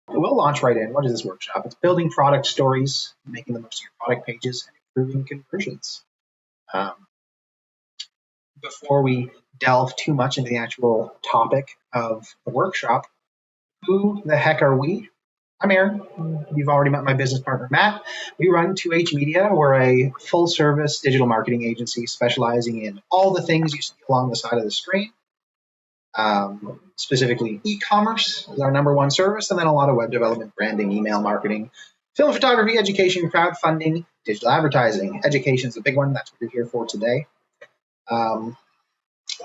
We'll launch right in. What is this workshop? It's building product stories, making the most of your product pages, and improving conversions. Before we delve too much into the actual topic of the workshop, who the heck are we? I'm Aaron. You've already met my business partner, Matt. We run 2H Media. We're a full-service digital marketing agency specializing in all the things you see along the side of the screen. Specifically, e-commerce is our number one service, and then a lot of web development, branding, email marketing, film photography, education, crowdfunding, digital advertising. Education is a big one. That's what we're here for today.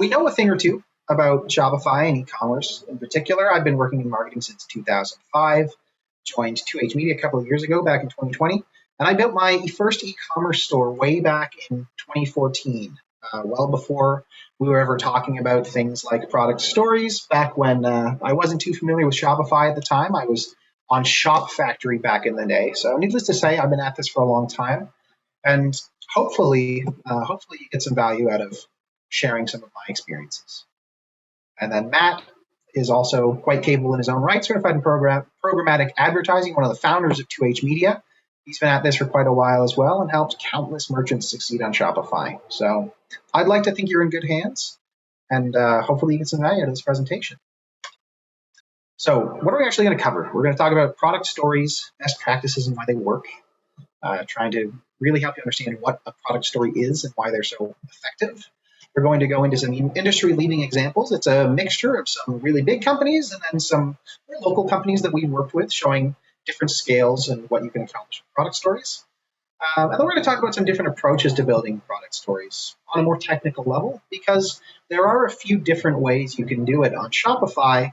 We know a thing or two about Shopify and e-commerce in particular. I've been working in marketing since 2005, joined 2H Media a couple of years ago, back in 2020, and I built my first e-commerce store way back in 2014, well before we were ever talking about things like product stories. Back when I wasn't too familiar with Shopify at the time, I was on Shop Factory back in the day. So needless to say, I've been at this for a long time, and hopefully you get some value out of sharing some of my experiences. And then Matt is also quite capable in his own right, certified in programmatic advertising, one of the founders of 2H Media. He's been at this for quite a while as well and helped countless merchants succeed on Shopify. So I'd like to think you're in good hands, and hopefully you get some value out of this presentation. So what are we actually going to cover? We're going to talk about product stories, best practices, and why they work, trying to really help you understand what a product story is and why they're so effective. We're going to go into some industry-leading examples. It's a mixture of some really big companies and then some local companies that we've worked with, showing different scales and what you can accomplish with product stories. And then we're going to talk about some different approaches to building product stories on a more technical level, because there are a few different ways you can do it on Shopify,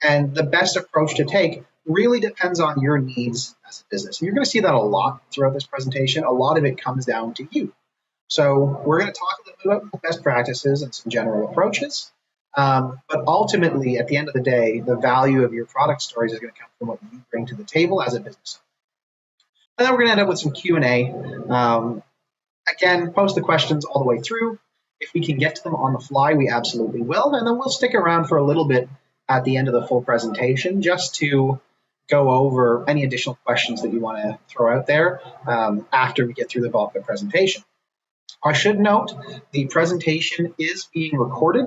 and the best approach to take really depends on your needs as a business. And you're going to see that a lot throughout this presentation. A lot of it comes down to you. So we're going to talk a little bit about best practices and some general approaches. But ultimately, at the end of the day, the value of your product stories is going to come from what you bring to the table as a business owner. And then we're going to end up with some Q&A. Again, post the questions all the way through. If we can get to them on the fly, we absolutely will. And then we'll stick around for a little bit at the end of the full presentation just to go over any additional questions that you want to throw out there after we get through the bulk of the presentation. I should note the presentation is being recorded.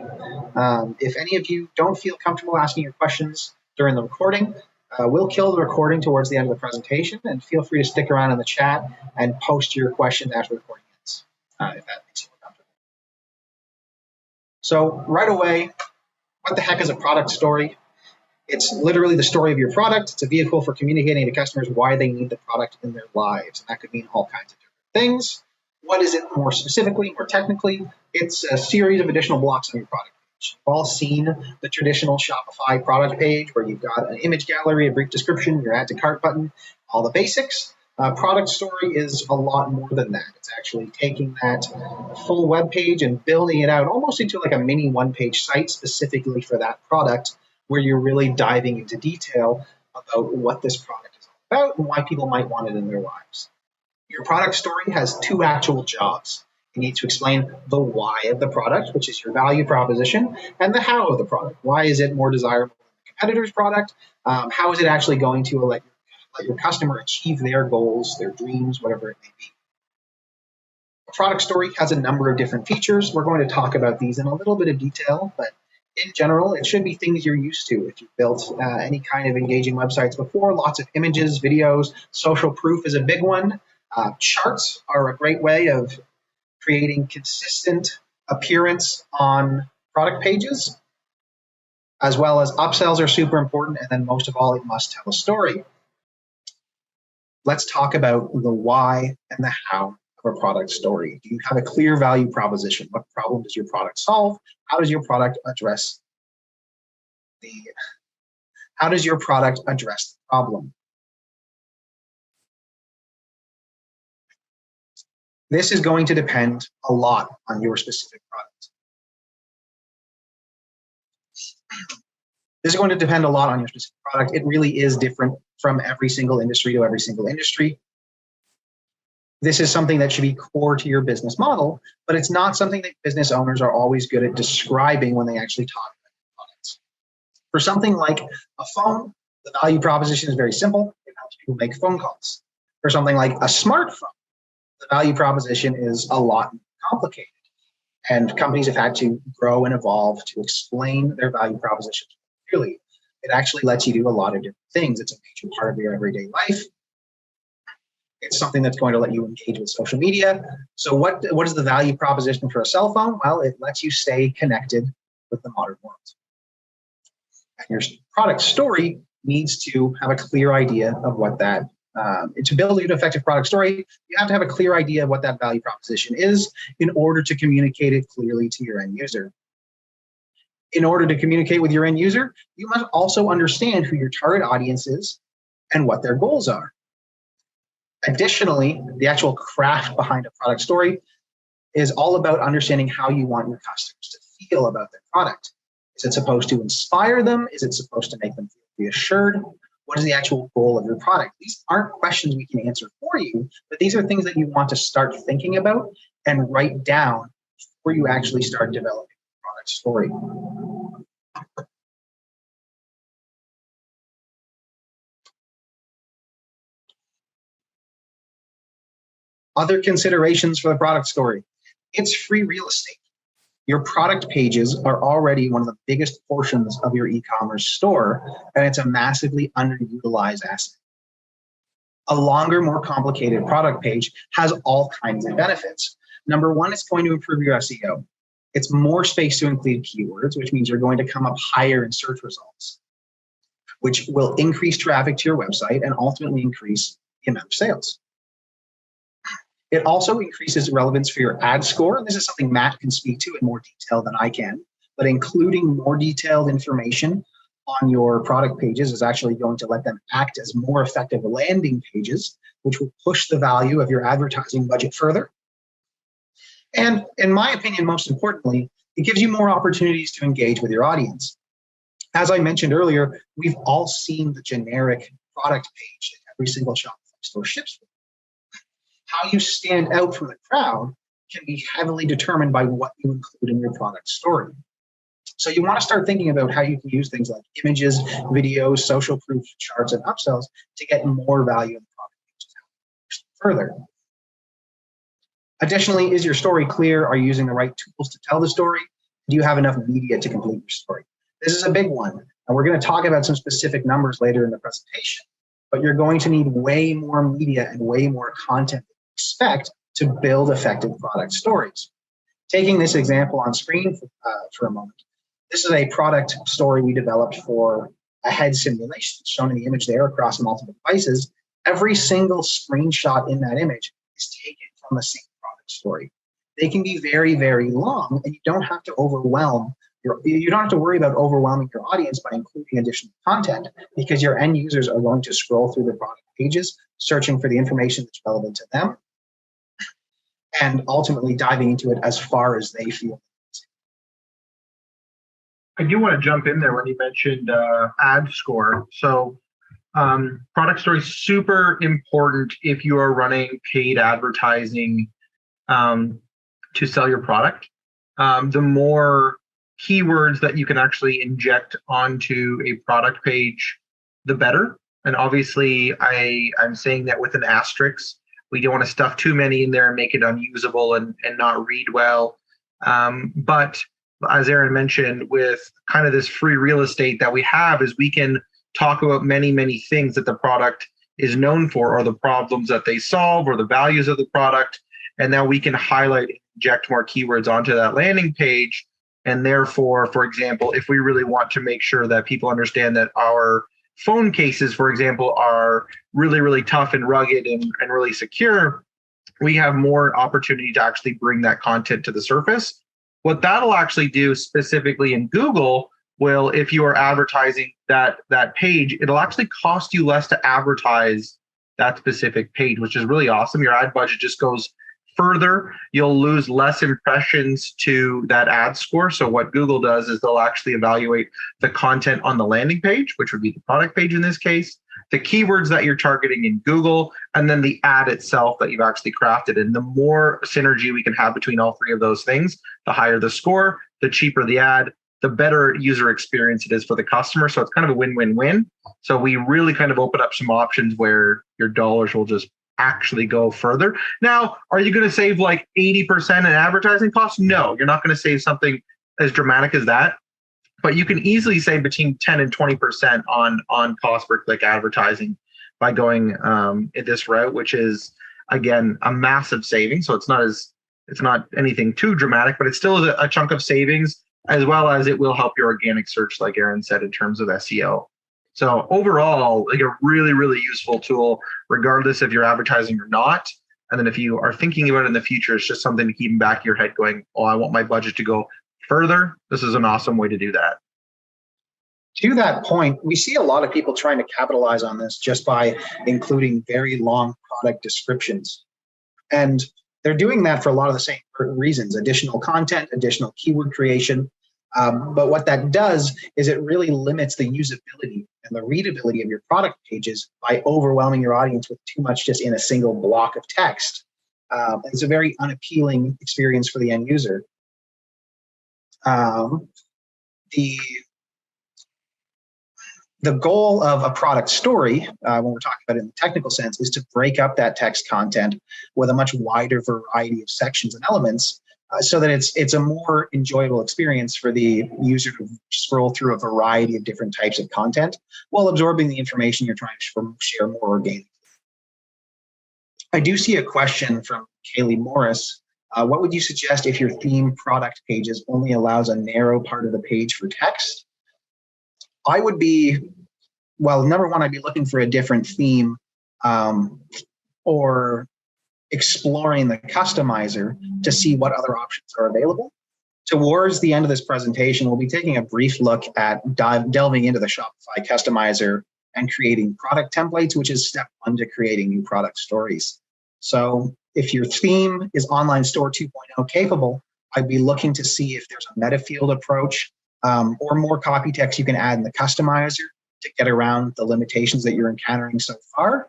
If any of you don't feel comfortable asking your questions during the recording, we'll kill the recording towards the end of the presentation, and feel free to stick around in the chat and post your question after the recording ends, if that makes you more comfortable. So right away, what the heck is a product story? It's literally the story of your product. It's a vehicle for communicating to customers why they need the product in their lives. And that could mean all kinds of different things. What is it more specifically, more technically? It's a series of additional blocks on your product page. You've all seen the traditional Shopify product page where you've got an image gallery, a brief description, your add to cart button, all the basics. Product story is a lot more than that. It's actually taking that full web page and building it out almost into like a mini one-page site specifically for that product, where you're really diving into detail about what this product is all about and why people might want it in their lives. Your product story has two actual jobs. You need to explain the why of the product, which is your value proposition, and the how of the product. Why is it more desirable than the competitor's product? How is it actually going to let your customer achieve their goals, their dreams, whatever it may be? A product story has a number of different features. We're going to talk about these in a little bit of detail, but in general, it should be things you're used to. If you've built any kind of engaging websites before, lots of images, videos, social proof is a big one. Charts are a great way of creating consistent appearance on product pages, as well as upsells are super important. And then most of all, it must tell a story. Let's talk about the why and the how of a product story. Do you have a clear value proposition? What problem does your product solve? How does your product address the problem? This is going to depend a lot on your specific product. This is going to depend a lot on your specific product. It really is different from every single industry to every single industry. This is something that should be core to your business model, but it's not something that business owners are always good at describing when they actually talk about products. For something like a phone, the value proposition is very simple. It helps people make phone calls. For something like a smartphone, the value proposition is a lot complicated. And companies have had to grow and evolve to explain their value propositions clearly. It actually lets you do a lot of different things. It's a major part of your everyday life. It's something that's going to let you engage with social media. So what is the value proposition for a cell phone? Well, it lets you stay connected with the modern world. And your product story needs to have a clear idea of what that, to build an effective product story, you have to have a clear idea of what that value proposition is in order to communicate it clearly to your end user. In order to communicate with your end user, you must also understand who your target audience is and what their goals are. Additionally, the actual craft behind a product story is all about understanding how you want your customers to feel about their product. Is it supposed to inspire them? Is it supposed to make them feel reassured? What is the actual goal of your product? These aren't questions we can answer for you, but these are things that you want to start thinking about and write down before you actually start developing a product story. Other considerations for the product story. It's free real estate. Your product pages are already one of the biggest portions of your e-commerce store, and it's a massively underutilized asset. A longer, more complicated product page has all kinds of benefits. Number one, it's going to improve your SEO. It's more space to include keywords, which means you're going to come up higher in search results, which will increase traffic to your website and ultimately increase the amount of sales. It also increases relevance for your ad score. And this is something Matt can speak to in more detail than I can, but including more detailed information on your product pages is actually going to let them act as more effective landing pages, which will push the value of your advertising budget further. And in my opinion, most importantly, it gives you more opportunities to engage with your audience. As I mentioned earlier, we've all seen the generic product page that every single Shopify store ships with. How you stand out from the crowd can be heavily determined by what you include in your product story. So you want to start thinking about how you can use things like images, videos, social proof, charts, and upsells to get more value in the product pages further. Additionally, is your story clear? Are you using the right tools to tell the story? Do you have enough media to complete your story? This is a big one, and we're going to talk about some specific numbers later in the presentation, but you're going to need way more media and way more content than you expect to build effective product stories. Taking this example on screen for a moment, this is a product story we developed for a head simulation shown in the image there across multiple devices. Every single screenshot in that image is taken from the same product story. They can be very, very long, and you don't have to worry about overwhelming your audience by including additional content, because your end users are going to scroll through the product pages, searching for the information that's relevant to them, and ultimately diving into it as far as they feel. I do want to jump in there when you mentioned ad score. So product story is super important if you are running paid advertising to sell your product. The more keywords that you can actually inject onto a product page, the better. And obviously, I'm saying that with an asterisk. We don't want to stuff too many in there and make it unusable and not read well. But as Aaron mentioned, with kind of this free real estate that we have, is we can talk about many, many things that the product is known for, or the problems that they solve, or the values of the product. And now we can highlight, inject more keywords onto that landing page. And therefore, for example, if we really want to make sure that people understand that our phone cases, for example, are really, really tough and rugged and really secure, we have more opportunity to actually bring that content to the surface. What that'll actually do specifically in Google will, if you are advertising that page, it'll actually cost you less to advertise that specific page, which is really awesome. Your ad budget just goes further. You'll lose less impressions to that ad score. So what Google does is they'll actually evaluate the content on the landing page, which would be the product page in this case, the keywords that you're targeting in Google, and then the ad itself that you've actually crafted. And the more synergy we can have between all three of those things, the higher the score, the cheaper the ad, the better user experience it is for the customer. So it's kind of a win-win-win. So we really kind of open up some options where your dollars will just actually go further. Now, are you going to save like 80% in advertising costs? No, you're not going to save something as dramatic as that. But you can easily save between 10 and 20% on cost per click advertising by going this route, which is, again, a massive saving. So it's not anything too dramatic, but it still is a chunk of savings, as well as it will help your organic search, like Aaron said, in terms of SEO. So overall, like a really, really useful tool, regardless if you're advertising or not. And then if you are thinking about it in the future, it's just something to keep in the back of your head going, oh, I want my budget to go further. This is an awesome way to do that. To that point, we see a lot of people trying to capitalize on this just by including very long product descriptions. And they're doing that for a lot of the same reasons: additional content, additional keyword creation. But what that does is it really limits the usability and the readability of your product pages by overwhelming your audience with too much just in a single block of text. It's a very unappealing experience for the end user. The goal of a product story, when we're talking about it in the technical sense, is to break up that text content with a much wider variety of sections and elements, so that it's a more enjoyable experience for the user to scroll through a variety of different types of content while absorbing the information you're trying to share more organically. I do see a question from Kaylee Morris. What would you suggest if your theme product pages only allows a narrow part of the page for text? I would be, well, number one, I'd be looking for a different theme, or exploring the customizer to see what other options are available. Towards the end of this presentation, we'll be taking a brief look at delving into the Shopify customizer and creating product templates, which is step one to creating new product stories. So if your theme is Online Store 2.0 capable, I'd be looking to see if there's a meta field approach, or more copy text you can add in the customizer to get around the limitations that you're encountering so far.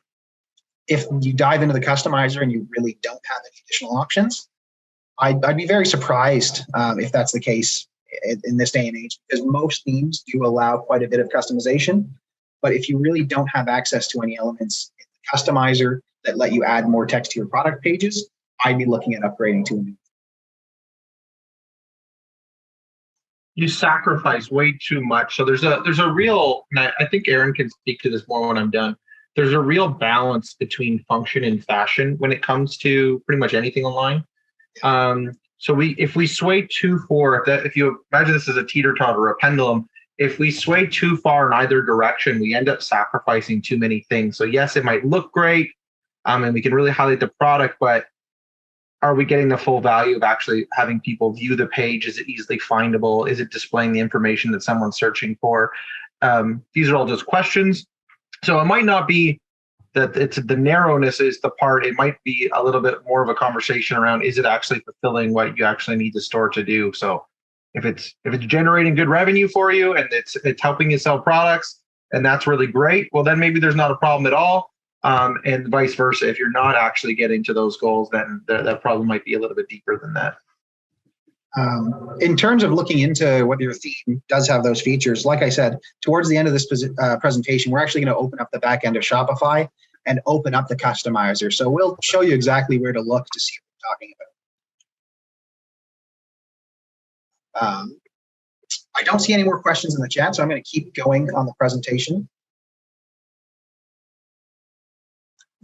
If you dive into the customizer and you really don't have any additional options, I'd be very surprised if that's the case in this day and age, because most themes do allow quite a bit of customization. But if you really don't have access to any elements in the customizer that let you add more text to your product pages, I'd be looking at upgrading to a new. You sacrifice way too much. So there's a real, and I think Aaron can speak to this more when I'm done. There's a real balance between function and fashion when it comes to pretty much anything online. So if we sway too far, if you imagine this as a teeter-totter or a pendulum, if we sway too far in either direction, we end up sacrificing too many things. So yes, it might look great, and we can really highlight the product, but are we getting the full value of actually having people view the page? Is it easily findable? Is it displaying the information that someone's searching for? These are all just questions. So it might not be that it's the narrowness is the part. It might be a little bit more of a conversation around, is it actually fulfilling what you actually need the store to do? So if it's generating good revenue for you and it's helping you sell products, and that's really great, well, then maybe there's not a problem at all. And vice versa. If you're not actually getting to those goals, then that problem might be a little bit deeper than that. In terms of looking into whether your theme does have those features, like I said, towards the end of this presentation, we're actually going to open up the back end of Shopify and open up the customizer. So we'll show you exactly where to look to see what we're talking about. I don't see any more questions in the chat, so I'm going to keep going on the presentation.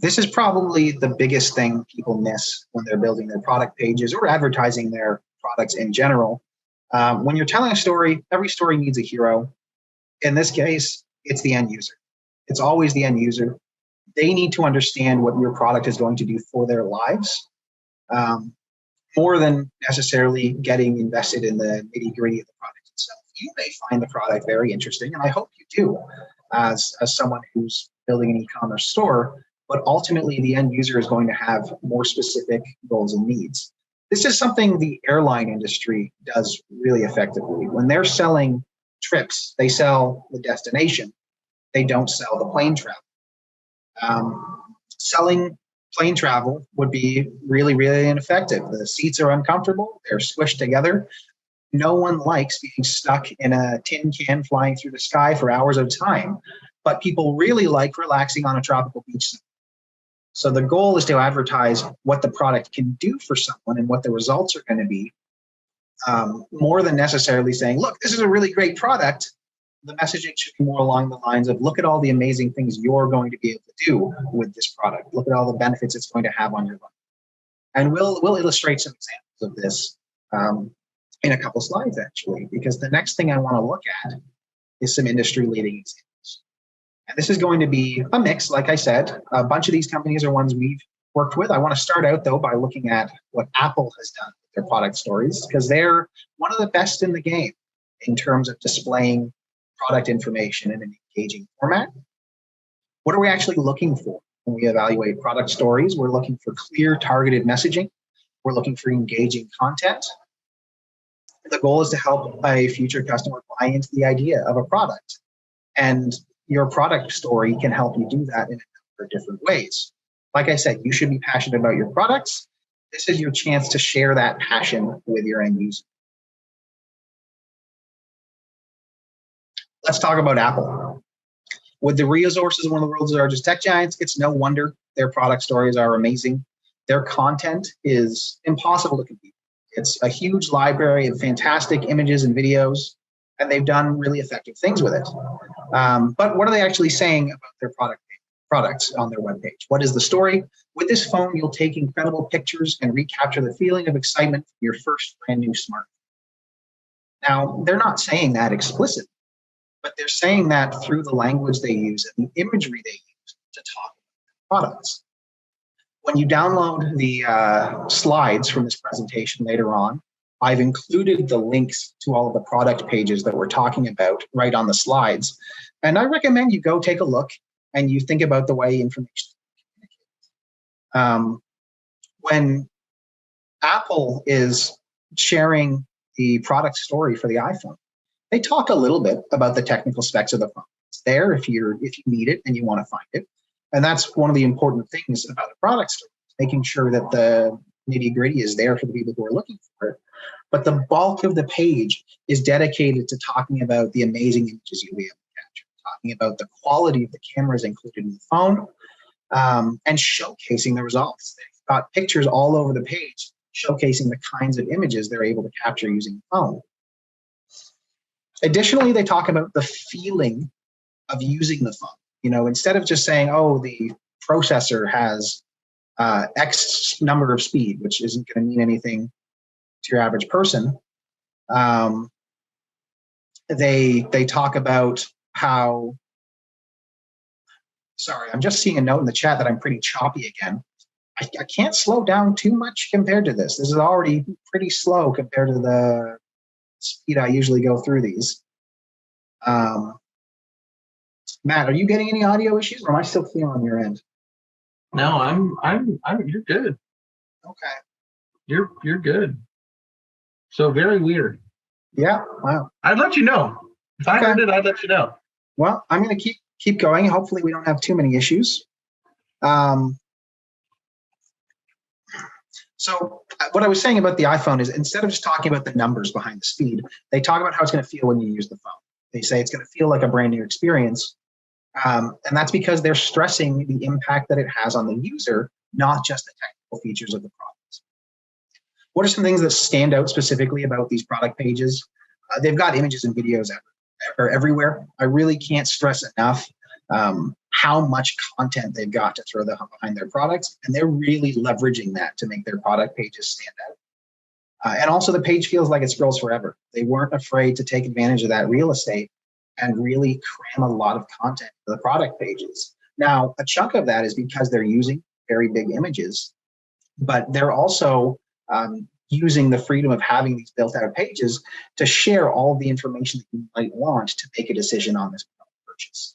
This is probably the biggest thing people miss when they're building their product pages or advertising their products in general. When you're telling a story, every story needs a hero. In this case, it's the end user. It's always the end user. They need to understand what your product is going to do for their lives, more than necessarily getting invested in the nitty-gritty of the product itself. You may find the product very interesting, and I hope you do, as someone who's building an e-commerce store. But ultimately, the end user is going to have more specific goals and needs. This is something the airline industry does really effectively. When they're selling trips, they sell the destination. They don't sell the plane travel. Selling plane travel would be really, really ineffective. The seats are uncomfortable. They're squished together. No one likes being stuck in a tin can flying through the sky for hours at a time, but people really like relaxing on a tropical beach. So the goal is to advertise what the product can do for someone and what the results are going to be, more than necessarily saying, look, this is a really great product. The messaging should be more along the lines of, look at all the amazing things you're going to be able to do with this product. Look at all the benefits it's going to have on your life. And we'll illustrate some examples of this in a couple slides, actually, because the next thing I want to look at is some industry-leading examples. And this is going to be a mix, like I said. A bunch of these companies are ones we've worked with. I want to start out, though, by looking at what Apple has done with their product stories, because they're one of the best in the game in terms of displaying product information in an engaging format. What are we actually looking for when we evaluate product stories? We're looking for clear, targeted messaging. We're looking for engaging content. The goal is to help a future customer buy into the idea of a product. And your product story can help you do that in a number of different ways. Like I said, you should be passionate about your products. This is your chance to share that passion with your end user. Let's talk about Apple. With the resources, one of the world's largest tech giants, it's no wonder their product stories are amazing. Their content is impossible to compete. It's a huge library of fantastic images and videos, and they've done really effective things with it. But what are they actually saying about their products on their webpage? What is the story? With this phone, you'll take incredible pictures and recapture the feeling of excitement from your first brand new smartphone. Now, they're not saying that explicitly, but they're saying that through the language they use and the imagery they use to talk about products. When you download the slides from this presentation later on, I've included the links to all of the product pages that we're talking about right on the slides. And I recommend you go take a look and you think about the way information is communicated. When Apple is sharing the product story for the iPhone, they talk a little bit about the technical specs of the phone. It's there if you need it and you want to find it. And that's one of the important things about a product story, making sure that the nitty-gritty is there for the people who are looking for it. But the bulk of the page is dedicated to talking about the amazing images you'll be able to capture, talking about the quality of the cameras included in the phone, and showcasing the results. They've got pictures all over the page showcasing the kinds of images they're able to capture using the phone. Additionally, they talk about the feeling of using the phone. You know, instead of just saying, oh, the processor has X number of speed, which isn't going to mean anything to your average person, they talk about how, sorry, I'm just seeing a note in the chat that I'm pretty choppy again. I can't slow down too much compared to this. This is already pretty slow compared to the speed I usually go through these. Matt, are you getting any audio issues, or am I still clear on your end? No, you're good. Okay. You're good. So very weird. Yeah. Wow. I'd let you know. If I heard it, I'd let you know. Well, I'm going to keep going. Hopefully we don't have too many issues. So what I was saying about the iPhone is, instead of just talking about the numbers behind the speed, they talk about how it's going to feel when you use the phone. They say it's going to feel like a brand new experience. And that's because they're stressing the impact that it has on the user, not just the technical features of the product. What are some things that stand out specifically about these product pages? They've got images and videos everywhere. I really can't stress enough how much content they've got to throw behind their products, and they're really leveraging that to make their product pages stand out. And also the page feels like it scrolls forever. They weren't afraid to take advantage of that real estate and really cram a lot of content to the product pages. Now, a chunk of that is because they're using very big images, but they're also using the freedom of having these built-out pages to share all the information that you might want to make a decision on this purchase.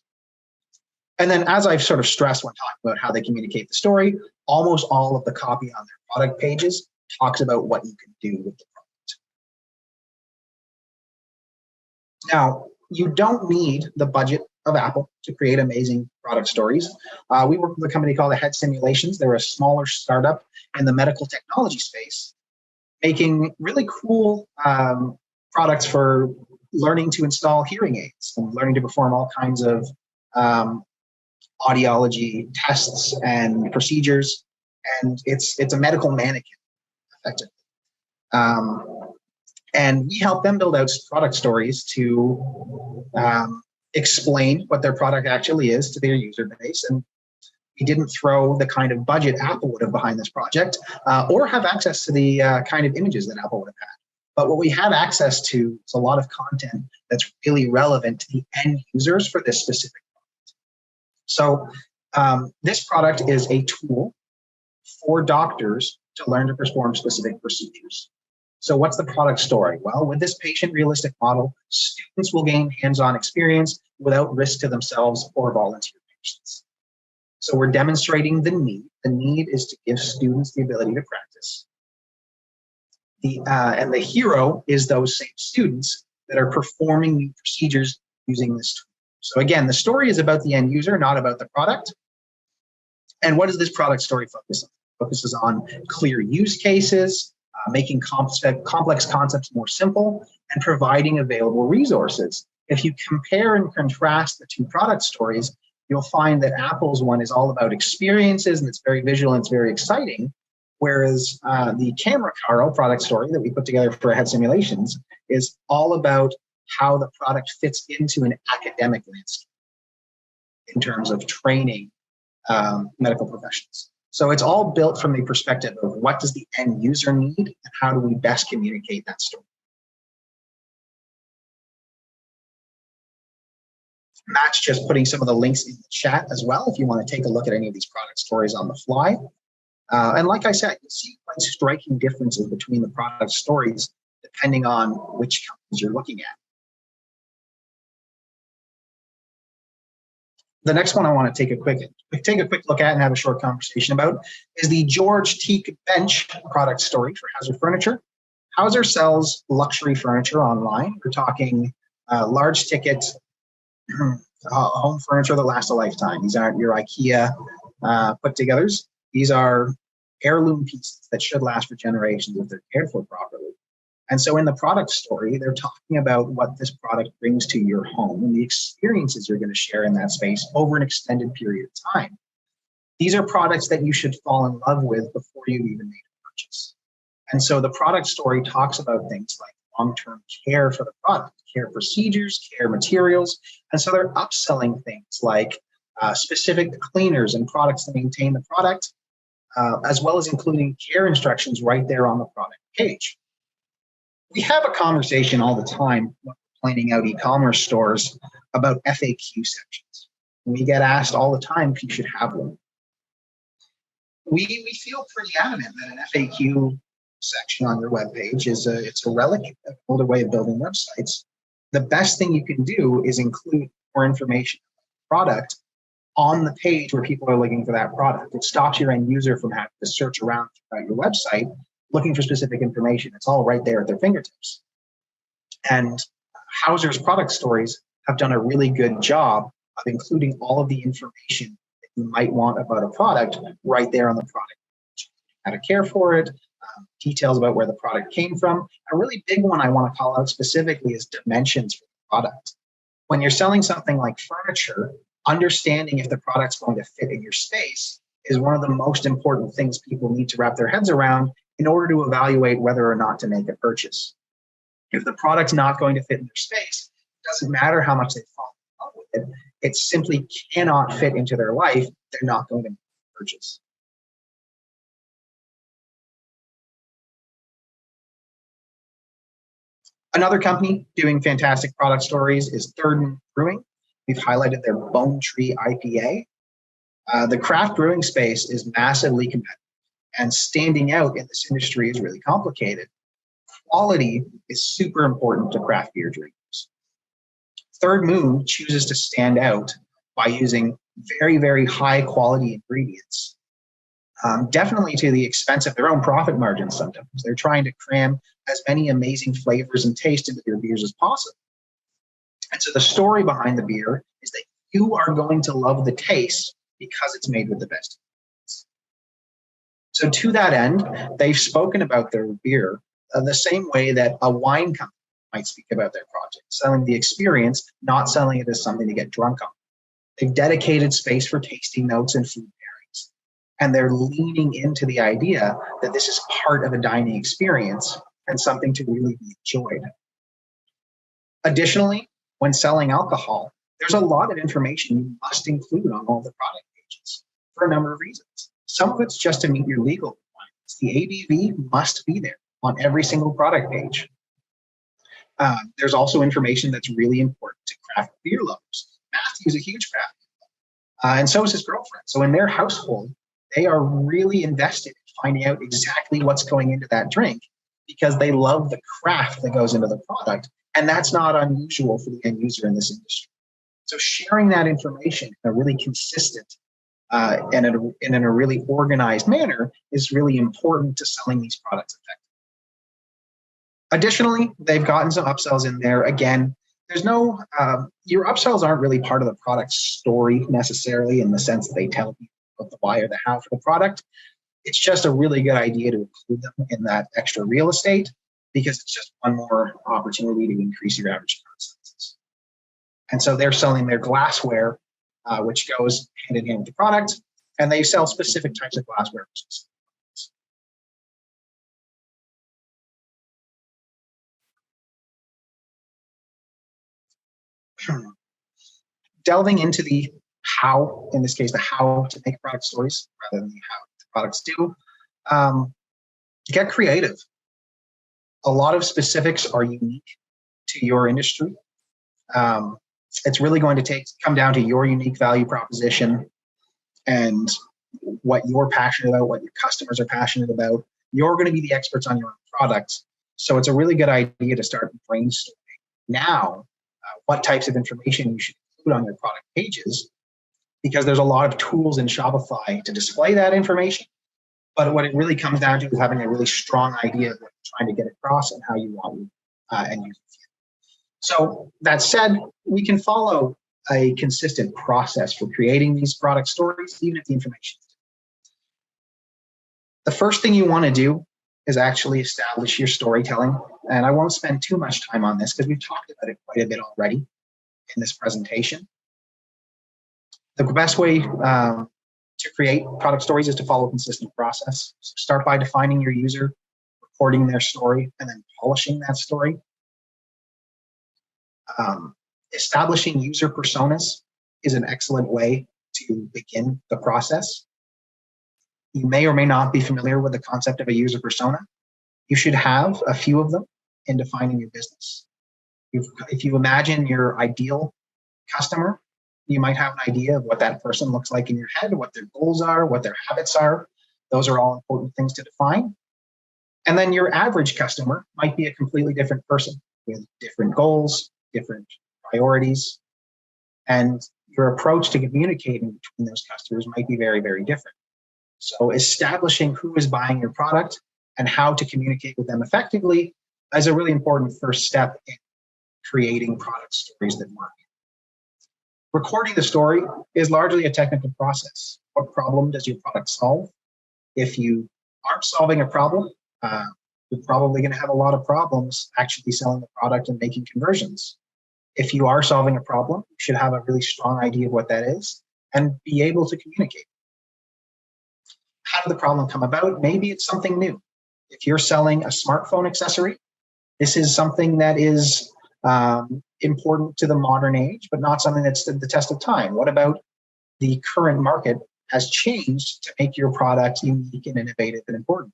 And then, as I've sort of stressed when talking about how they communicate the story, almost all of the copy on their product pages talks about what you can do with the product. Now, you don't need the budget of Apple to create amazing product stories. We work with a company called Ahead Simulations. They're a smaller startup in the medical technology space, making really cool products for learning to install hearing aids and learning to perform all kinds of audiology tests and procedures. And it's a medical mannequin, effectively. And we help them build out product stories to explain what their product actually is to their user base. And we didn't throw the kind of budget Apple would have behind this project or have access to the kind of images that Apple would have had. But what we had access to is a lot of content that's really relevant to the end users for this specific product. So this product is a tool for doctors to learn to perform specific procedures. So what's the product story? Well, with this patient realistic model, students will gain hands-on experience without risk to themselves or volunteer patients. So we're demonstrating the need. The need is to give students the ability to practice. And the hero is those same students that are performing new procedures using this tool. So again, the story is about the end user, not about the product. And what does this product story focus on? It focuses on clear use cases, making complex concepts more simple, and providing available resources. If you compare and contrast the two product stories, you'll find that Apple's one is all about experiences and it's very visual and it's very exciting, whereas the Camera Caro product story that we put together for Ahead Simulations is all about how the product fits into an academic landscape in terms of training medical professionals. So it's all built from the perspective of what does the end user need and how do we best communicate that story. Matt's just putting some of the links in the chat as well if you want to take a look at any of these product stories on the fly. And like I said, you'll see quite striking differences between the product stories depending on which companies you're looking at. The next one I want to take a quick look at and have a short conversation about is the George Teak Bench product story for Hauser Furniture. Hauser sells luxury furniture online. We're talking large ticket home furniture that lasts a lifetime. These aren't your IKEA put-togethers. These are heirloom pieces that should last for generations if they're cared for properly. And so in the product story, they're talking about what this product brings to your home and the experiences you're going to share in that space over an extended period of time. These are products that you should fall in love with before you even make a purchase. And so the product story talks about things like long-term care for the product, care procedures, care materials. And so they're upselling things like specific cleaners and products to maintain the product, as well as including care instructions right there on the product page. We have a conversation all the time when we're planning out e-commerce stores about FAQ sections. We get asked all the time if you should have one. We feel pretty adamant that an FAQ section on your webpage is it's a relic of an older way of building websites. The best thing you can do is include more information about the product on the page where people are looking for that product. It stops your end user from having to search around throughout your website looking for specific information. It's all right there at their fingertips. And Hauser's product stories have done a really good job of including all of the information that you might want about a product right there on the product. How to care for it, details about where the product came from. A really big one I want to call out specifically is dimensions for the product. When you're selling something like furniture, understanding if the product's going to fit in your space is one of the most important things people need to wrap their heads around in order to evaluate whether or not to make a purchase. If the product's not going to fit in their space, it doesn't matter how much they fall in love with it. It simply cannot fit into their life. They're not going to make a purchase. Another company doing fantastic product stories is Third Brewing. We've highlighted their Bone Tree IPA. The craft brewing space is massively competitive, and standing out in this industry is really complicated. Quality is super important to craft beer drinkers. Third Moon chooses to stand out by using very, very high quality ingredients, definitely to the expense of their own profit margins sometimes. They're trying to cram as many amazing flavors and taste into their beers as possible. And so the story behind the beer is that you are going to love the taste because it's made with the best. So to that end, they've spoken about their beer the same way that a wine company might speak about their project, selling the experience, not selling it as something to get drunk on. They've dedicated space for tasting notes and food pairings. And they're leaning into the idea that this is part of a dining experience and something to really be enjoyed. Additionally, when selling alcohol, there's a lot of information you must include on all the product pages for a number of reasons. Some of it's just to meet your legal requirements. The ABV must be there on every single product page. There's also information that's really important to craft beer lovers. Matthew's a huge craft beer, and so is his girlfriend. So in their household, they are really invested in finding out exactly what's going into that drink because they love the craft that goes into the product, and that's not unusual for the end user in this industry. So sharing that information in a really consistent and in a really organized manner is really important to selling these products effectively. Additionally, they've gotten some upsells in there. Again, there's no, your upsells aren't really part of the product story necessarily in the sense that they tell people about the why or the how for the product. It's just a really good idea to include them in that extra real estate because it's just one more opportunity to increase your average cart sizes. And so they're selling their glassware, which goes hand in hand with the product, and they sell specific types of glassware. Delving into the how, in this case, the how to make product stories rather than the how the products do, get creative. A lot of specifics are unique to your industry. It's really going to come down to your unique value proposition and what you're passionate about, what your customers are passionate about. You're going to be the experts on your own products. So it's a really good idea to start brainstorming now what types of information you should include on your product pages, because there's a lot of tools in Shopify to display that information. But what it really comes down to is having a really strong idea of what you're trying to get across and how you want end users. So that said, we can follow a consistent process for creating these product stories, even if the information is different. The first thing you want to do is actually establish your storytelling. And I won't spend too much time on this because we've talked about it quite a bit already in this presentation. The best way to create product stories is to follow a consistent process. So start by defining your user, recording their story, and then polishing that story. Establishing user personas is an excellent way to begin the process. You may or may not be familiar with the concept of a user persona. You should have a few of them in defining your business. If you imagine your ideal customer, you might have an idea of what that person looks like in your head, what their goals are, what their habits are. Those are all important things to define. And then your average customer might be a completely different person with different goals, different priorities, and your approach to communicating between those customers might be very, very different. So establishing who is buying your product and how to communicate with them effectively is a really important first step in creating product stories that work. Recording the story is largely a technical process. What problem does your product solve? If you aren't solving a problem, you're probably going to have a lot of problems actually selling the product and making conversions. If you are solving a problem, you should have a really strong idea of what that is and be able to communicate. How did the problem come about? Maybe it's something new. If you're selling a smartphone accessory, this is something that is important to the modern age, but not something that's stood the test of time. What about the current market has changed to make your product unique and innovative and important?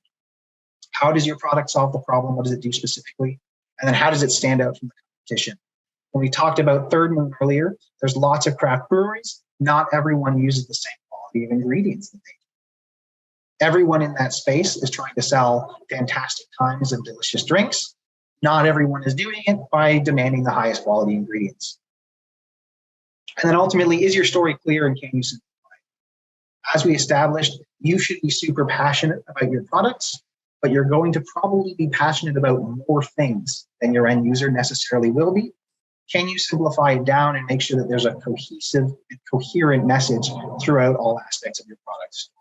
How does your product solve the problem? What does it do specifically? And then how does it stand out from the competition? When we talked about Third Moon earlier, there's lots of craft breweries. Not everyone uses the same quality of ingredients that they do. Everyone in that space is trying to sell fantastic times and delicious drinks. Not everyone is doing it by demanding the highest quality ingredients. And then ultimately, is your story clear and can you simplify it? As we established, you should be super passionate about your products, but you're going to probably be passionate about more things than your end user necessarily will be. can you simplify it down and make sure that there's a cohesive and coherent message throughout all aspects of your product story?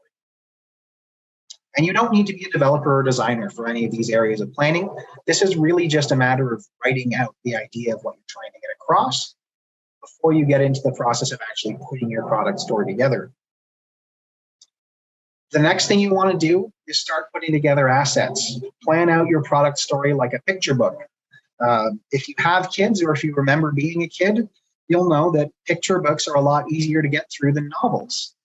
And you don't need to be a developer or designer for any of these areas of planning. This is really just a matter of writing out the idea of what you're trying to get across before you get into the process of actually putting your product story together. The next thing you want to do is start putting together assets. Plan out your product story like a picture book. If you have kids, or if you remember being a kid, you'll know that picture books are a lot easier to get through than novels.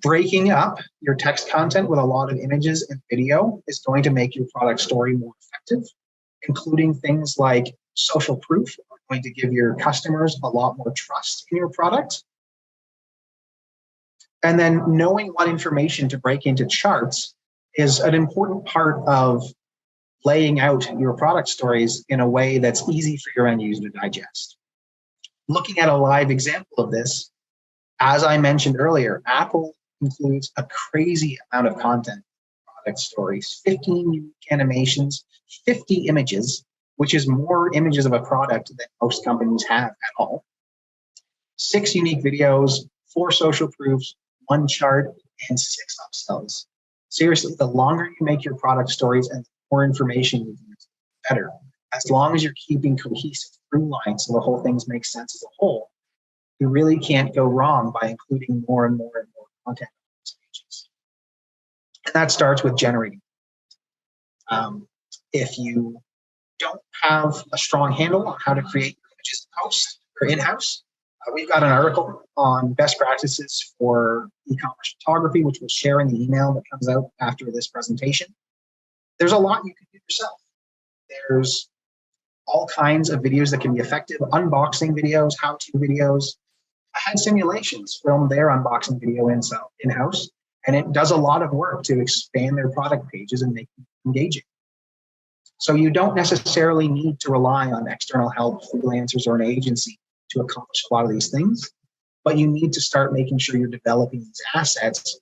Breaking up your text content with a lot of images and video is going to make your product story more effective, including things like social proof are going to give your customers a lot more trust in your product. And then knowing what information to break into charts is an important part of laying out your product stories in a way that's easy for your end user to digest. Looking at a live example of this, as I mentioned earlier, Apple includes a crazy amount of content, product stories, 15 unique animations, 50 images, which is more images of a product than most companies have at all, 6 unique videos, 4 social proofs, 1 chart, and 6 upsells. Seriously, the longer you make your product stories and the more information you use, the better. As long as you're keeping cohesive through lines so the whole thing makes sense as a whole, you really can't go wrong by including more and more and more content on these pages. And that starts with generating. If you don't have a strong handle on how to create images in-house or in-house, we've got an article on best practices for e-commerce photography, which we'll share in the email that comes out after this presentation. There's a lot you can do yourself. There's all kinds of videos that can be effective, unboxing videos, how-to videos. I had simulations film their unboxing video in-house, and it does a lot of work to expand their product pages and make them engaging. So you don't necessarily need to rely on external help, freelancers, or an agency to accomplish a lot of these things, but you need to start making sure you're developing these assets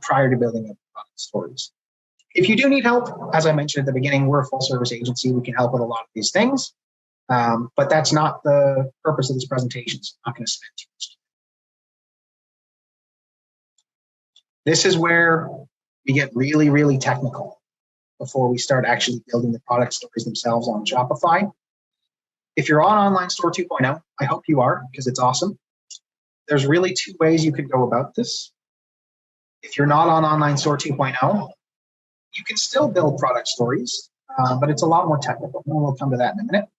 prior to building up product stories. If you do need help, as I mentioned at the beginning, we're a full service agency. We can help with a lot of these things, but that's not the purpose of this presentation, so I'm not going to spend too much time. This is where we get really, really technical before we start actually building the product stories themselves on Shopify. If you're on Online Store 2.0, I hope you are, because it's awesome. There's really 2 ways you could go about this. If you're not on Online Store 2.0, you can still build product stories, but it's a lot more technical, and we'll come to that in a minute.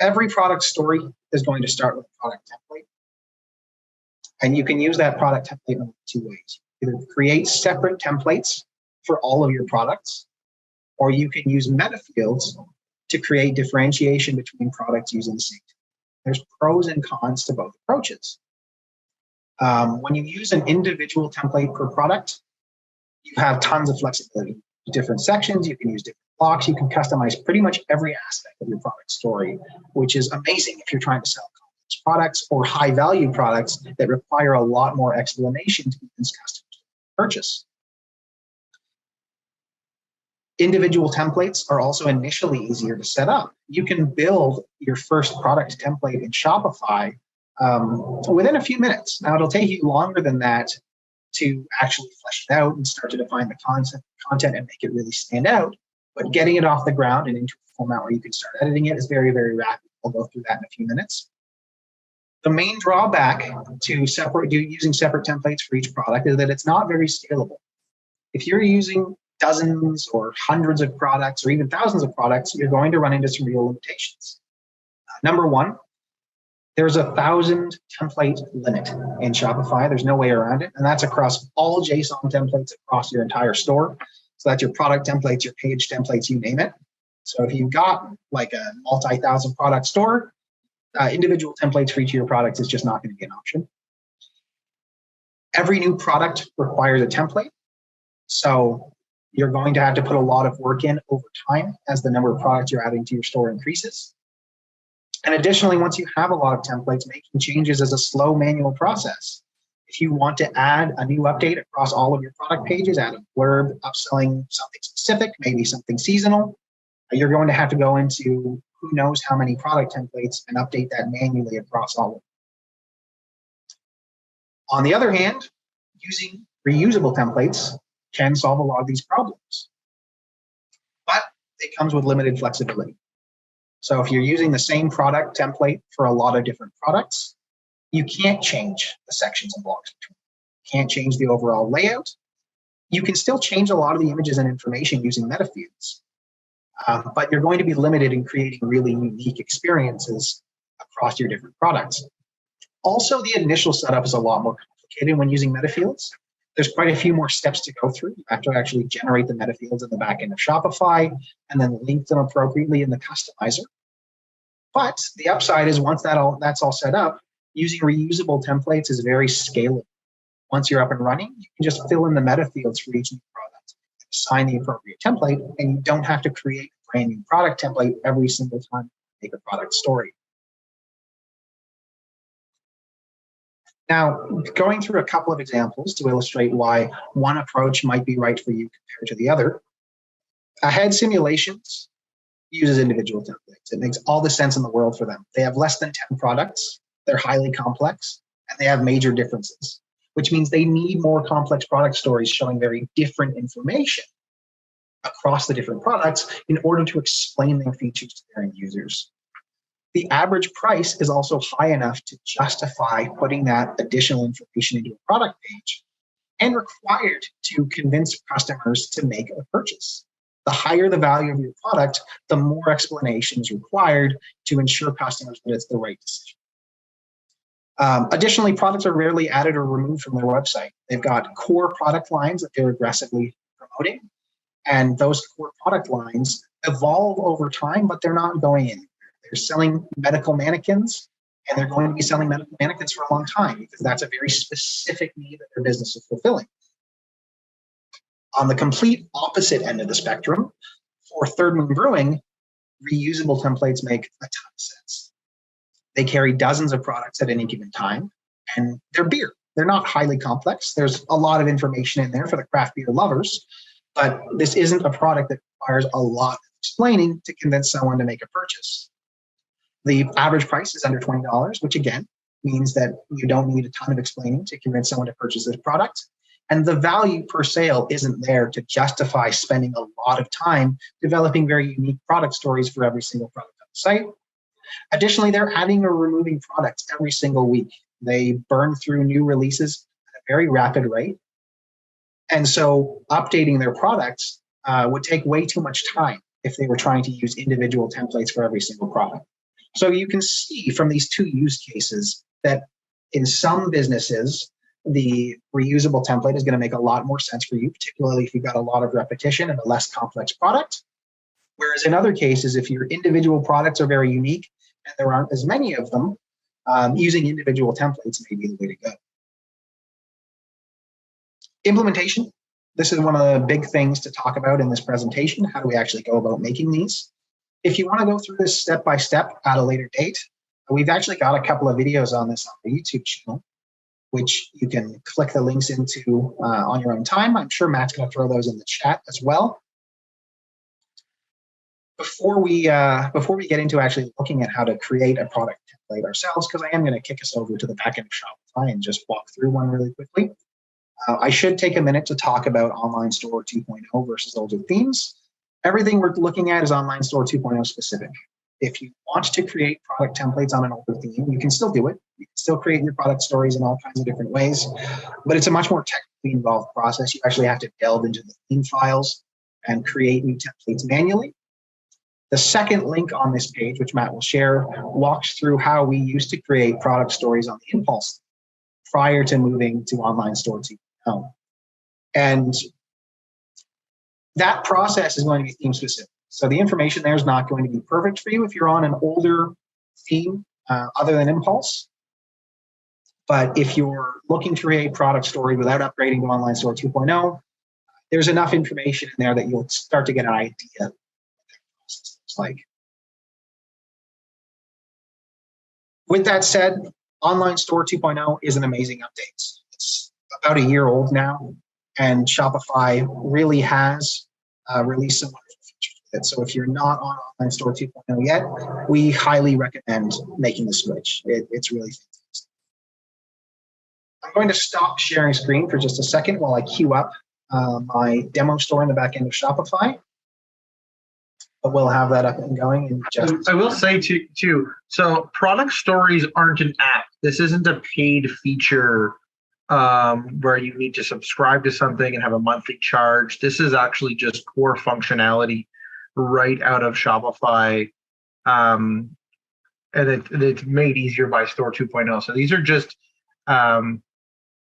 Every product story is going to start with a product template. And you can use that product template in 2 ways. Either create separate templates for all of your products, or you can use meta fields to create differentiation between products using the same. There's pros and cons to both approaches. When you use an individual template per product, you have tons of flexibility. Different sections, you can use different blocks, you can customize pretty much every aspect of your product story, which is amazing if you're trying to sell complex products or high value products that require a lot more explanation to convince customers to purchase. Individual templates are also initially easier to set up. You can build your first product template in Shopify within a few minutes. Now, it'll take you longer than that to actually flesh it out and start to define the content and make it really stand out. But getting it off the ground and into a format where you can start editing it is very, very rapid. I'll go through that in a few minutes. The main drawback to using separate templates for each product is that it's not very scalable. If you're using dozens or hundreds of products or even thousands of products, you're going to run into some real limitations. Number one, there's a 1,000 template limit in Shopify. There's no way around it. And that's across all JSON templates across your entire store. So that's your product templates, your page templates, you name it. So if you've got like a multi-thousand product store, individual templates for each of your products is just not going to be an option. Every new product requires a template. So you're going to have to put a lot of work in over time as the number of products you're adding to your store increases. And additionally, once you have a lot of templates, making changes is a slow manual process. If you want to add a new update across all of your product pages, add a blurb upselling something specific, maybe something seasonal, You're going to have to go into who knows how many product templates and update that manually across all of them. On the other hand, using reusable templates can solve a lot of these problems, but it comes with limited flexibility. So if you're using the same product template for a lot of different products, you can't change the sections and blocks between. You can't change the overall layout. You can still change a lot of the images and information using meta fields, but you're going to be limited in creating really unique experiences across your different products. Also, the initial setup is a lot more complicated when using meta fields. There's quite a few more steps to go through. You have to actually generate the meta fields in the back end of Shopify and then link them appropriately in the customizer. But the upside is once that's all set up, using reusable templates is very scalable. Once you're up and running, you can just fill in the meta fields for each new product, assign the appropriate template, and you don't have to create a brand new product template every single time you make a product story. Now, going through a couple of examples to illustrate why one approach might be right for you compared to the other. Ahead Simulations uses individual templates. It makes all the sense in the world for them. They have less than 10 products, they're highly complex, and they have major differences, which means they need more complex product stories showing very different information across the different products in order to explain their features to their end users. The average price is also high enough to justify putting that additional information into a product page and required to convince customers to make a purchase. The higher the value of your product, the more explanation is required to ensure customers that it's the right decision. Additionally, products are rarely added or removed from their website. They've got core product lines that they're aggressively promoting, and those core product lines evolve over time, but they're not going anywhere. They're selling medical mannequins, and they're going to be selling medical mannequins for a long time because that's a very specific need that their business is fulfilling. On the complete opposite end of the spectrum, for Third Moon Brewing, reusable templates make a ton of sense. They carry dozens of products at any given time, and they're beer. They're not highly complex. There's a lot of information in there for the craft beer lovers, but this isn't a product that requires a lot of explaining to convince someone to make a purchase. The average price is under $20, which again means that you don't need a ton of explaining to convince someone to purchase this product. And the value per sale isn't there to justify spending a lot of time developing very unique product stories for every single product on the site. Additionally, they're adding or removing products every single week. They burn through new releases at a very rapid rate. And so updating their products would take way too much time if they were trying to use individual templates for every single product. So you can see from these two use cases that in some businesses, the reusable template is going to make a lot more sense for you, particularly if you've got a lot of repetition and a less complex product. Whereas in other cases, if your individual products are very unique and there aren't as many of them, using individual templates may be the way to go. Implementation. This is one of the big things to talk about in this presentation. How do we actually go about making these? If you want to go through this step by step at a later date, we've actually got a couple of videos on this on our YouTube channel, which you can click the links into on your own time. I'm sure Matt's going to throw those in the chat as well. Before we get into actually looking at how to create a product template ourselves, because I am going to kick us over to the back end of Shopify and just walk through one really quickly. I should take a minute to talk about Online Store 2.0 versus older themes. Everything we're looking at is Online Store 2.0 specific. If you want to create product templates on an older theme, you can still do it. You can still create your product stories in all kinds of different ways, but it's a much more technically involved process. You actually have to delve into the theme files and create new templates manually. The second link on this page, which Matt will share, walks through how we used to create product stories on the Impulse prior to moving to Online Store 2.0. And that process is going to be theme specific. So the information there is not going to be perfect for you if you're on an older theme other than Impulse. But if you're looking to create a product story without upgrading to Online Store 2.0, there's enough information in there that you'll start to get an idea of what that process looks like. With that said, Online Store 2.0 is an amazing update. It's about a year old now, and Shopify really has released some wonderful features it. So if you're not on Online Store 2.0 yet, we highly recommend making the switch. It's really fantastic. I'm going to stop sharing screen for just a second while I queue up my demo store in the back end of Shopify. But we'll have that up and going in just. I will say too. So product stories aren't an app. This isn't a paid feature where you need to subscribe to something and have a monthly charge. This is actually just core functionality right out of Shopify, and it's made easier by Store 2.0. So these are just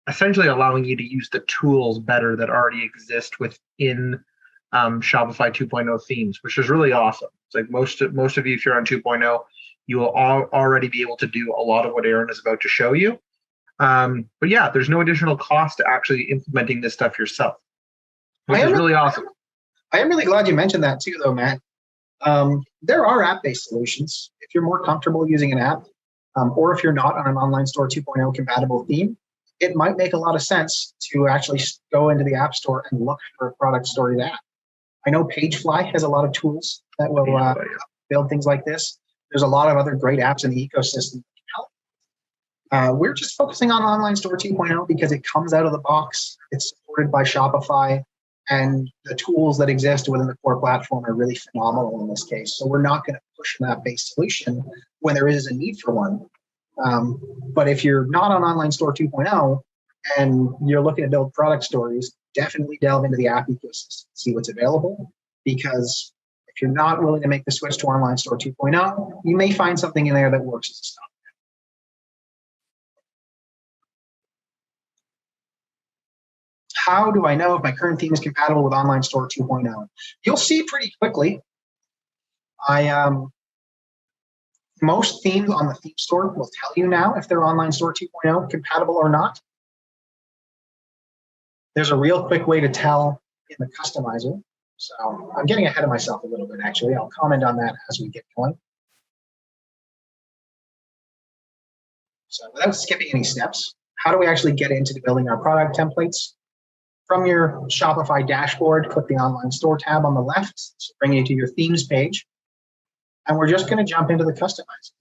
essentially allowing you to use the tools better that already exist within Shopify 2.0 themes, which is really awesome. It's like most of you, if you're on 2.0, you will already be able to do a lot of what Aaron is about to show you. But yeah, there's no additional cost to actually implementing this stuff yourself, which is really awesome. I am really glad you mentioned that too, though, Matt. There are app-based solutions. If you're more comfortable using an app, or if you're not on an Online Store 2.0 compatible theme, it might make a lot of sense to actually go into the App Store and look for a product story app. I know Pagefly has a lot of tools that will build things like this. There's a lot of other great apps in the ecosystem that can help. We're just focusing on Online Store 2.0 because it comes out of the box. It's supported by Shopify, and the tools that exist within the core platform are really phenomenal in this case. So we're not going to push an app-based solution when there is a need for one. But if you're not on Online Store 2.0 and you're looking to build product stories, definitely delve into the app ecosystem, see what's available, because if you're not willing to make the switch to Online Store 2.0, you may find something in there that works as a stopgap. How do I know if my current theme is compatible with Online Store 2.0? You'll see pretty quickly. Most themes on the theme store will tell you now if they're Online Store 2.0 compatible or not. There's a real quick way to tell in the customizer. So I'm getting ahead of myself a little bit, actually. I'll comment on that as we get going. So without skipping any steps, how do we actually get into building our product templates? From your Shopify dashboard, click the Online Store tab on the left to bring you to your themes page. And we're just going to jump into the customizer.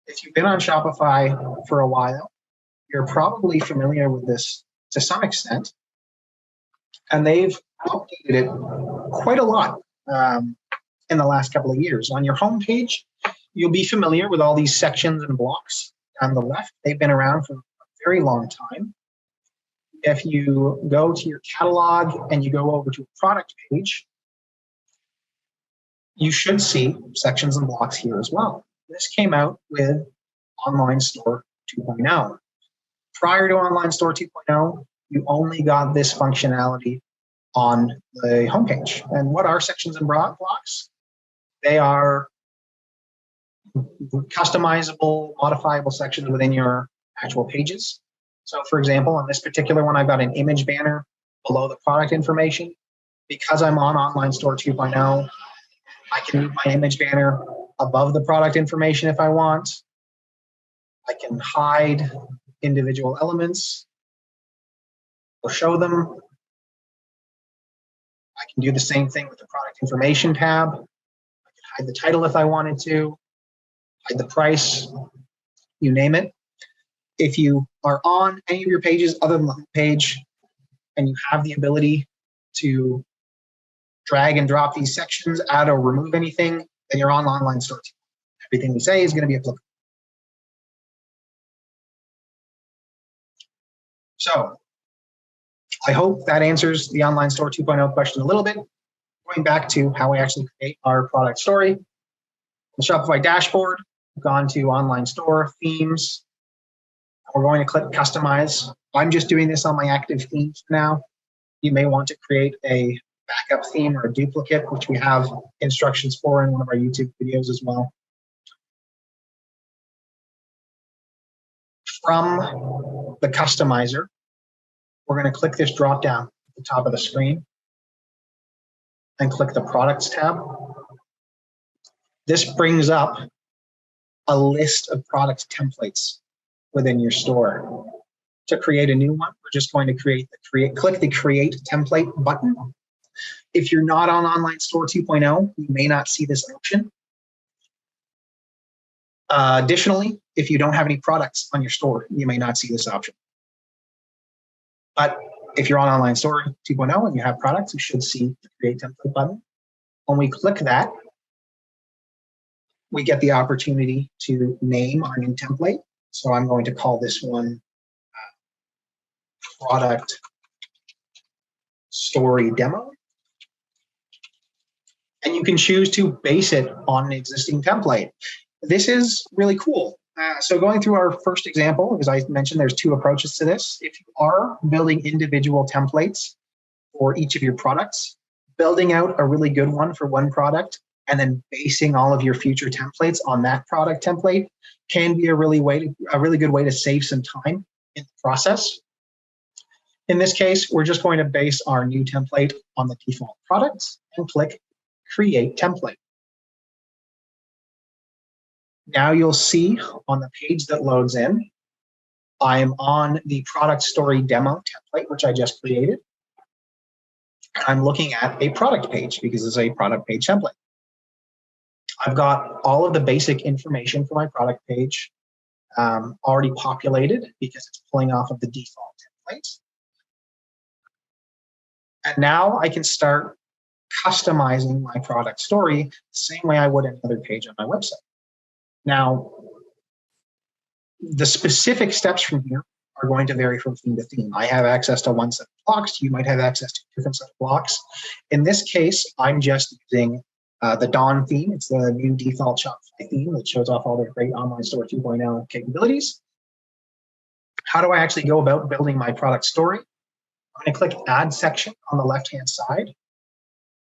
If you've been on Shopify for a while, you're probably familiar with this to some extent. And they've updated it quite a lot in the last couple of years. On your home page, you'll be familiar with all these sections and blocks on the left. They've been around for a very long time. If you go to your catalog and you go over to a product page, you should see sections and blocks here as well. This came out with Online Store 2.0. Prior to Online Store 2.0, you only got this functionality on the homepage. And what are sections and blocks? They are customizable, modifiable sections within your actual pages. So for example, on this particular one, I've got an image banner below the product information. Because I'm on Online Store 2.0, I can move my image banner above the product information if I want. I can hide individual elements or show them. I can do the same thing with the product information tab. I can hide the title if I wanted to, hide the price, you name it. If you are on any of your pages other than the home page and you have the ability to drag and drop these sections, add or remove anything, then you're on Online Store 2. Everything we say is going to be applicable. So I hope that answers the Online Store 2.0 question a little bit. Going back to how we actually create our product story. The Shopify dashboard, we've gone to Online Store, Themes. We're going to click Customize. I'm just doing this on my active themes now. You may want to create a backup theme or a duplicate, which we have instructions for in one of our YouTube videos as well. From the customizer, we're going to click this drop down at the top of the screen and click the Products tab. This brings up a list of product templates within your store. To create a new one, we're just going to click the Create Template button. If you're not on Online Store 2.0, you may not see this option. Additionally, if you don't have any products on your store, you may not see this option. But if you're on Online Store 2.0 and you have products, you should see the Create Template button. When we click that, we get the opportunity to name our new template. So I'm going to call this one Product Story Demo. And you can choose to base it on an existing template. This is really cool. So going through our first example, as I mentioned, there's two approaches to this. If you are building individual templates for each of your products, building out a really good one for one product and then basing all of your future templates on that product template can be a really good way to save some time in the process. In this case, we're just going to base our new template on the default products and click Create Template. Now you'll see on the page that loads in, I'm on the Product Story Demo template, which I just created. I'm looking at a product page because it's a product page template. I've got all of the basic information for my product page already populated because it's pulling off of the default template. And now I can start customizing my product story the same way I would any other page on my website. Now, the specific steps from here are going to vary from theme to theme. I have access to one set of blocks. You might have access to a different set of blocks. In this case, I'm just using the Dawn theme. It's the new default Shopify theme that shows off all the great Online Store 2.0 capabilities. How do I actually go about building my product story? I'm going to click Add Section on the left-hand side.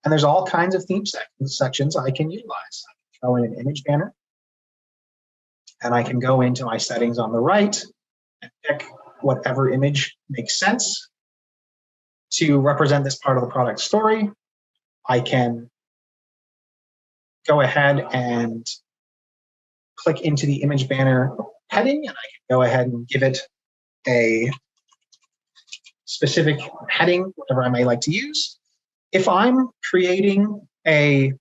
And there's all kinds of theme sections I can utilize. I can throw in an image banner. And I can go into my settings on the right and pick whatever image makes sense to represent this part of the product story. I can go ahead and click into the image banner heading, and I can go ahead and give it a specific heading, whatever I may like to use. If I'm creating a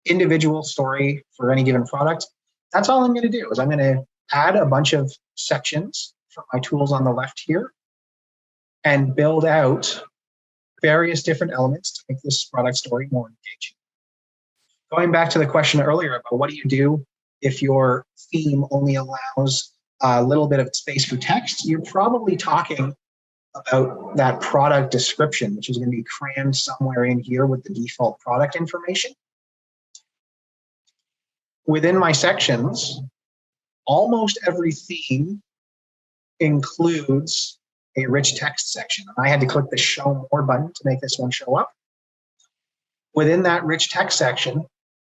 individual story for any given product, that's all I'm going to do is I'm going to add a bunch of sections from my tools on the left here and build out various different elements to make this product story more engaging. Going back to the question earlier about what do you do if your theme only allows a little bit of space for text, you're probably talking about that product description, which is going to be crammed somewhere in here with the default product information. Within my sections, almost every theme includes a rich text section. I had to click the Show More button to make this one show up. Within that rich text section,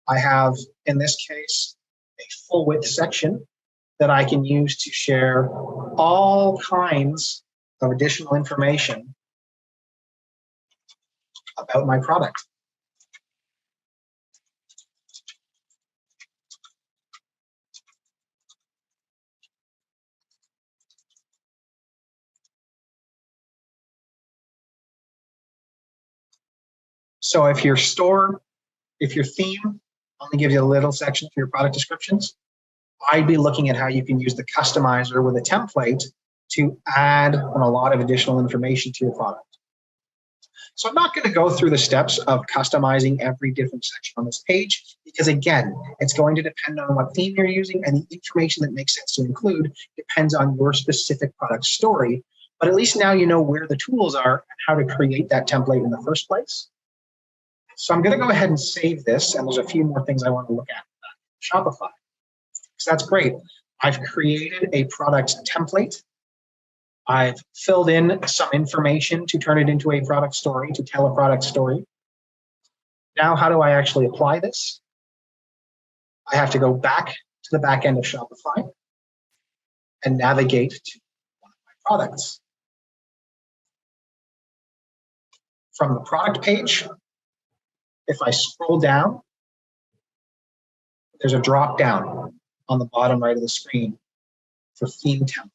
I have, in this case, a full width section that I can use to share all kinds of additional information about my product. So if your theme only gives you a little section for your product descriptions, I'd be looking at how you can use the customizer with a template to add a lot of additional information to your product. So I'm not going to go through the steps of customizing every different section on this page because, again, it's going to depend on what theme you're using, and the information that makes sense to include depends on your specific product story. But at least now you know where the tools are and how to create that template in the first place. So I'm going to go ahead and save this, and there's a few more things I want to look at. Shopify. So that's great. I've created a product template. I've filled in some information to turn it into a product story, to tell a product story. Now, how do I actually apply this? I have to go back to the back end of Shopify and navigate to one of my products. From the product page, if I scroll down, there's a drop down on the bottom right of the screen for theme template.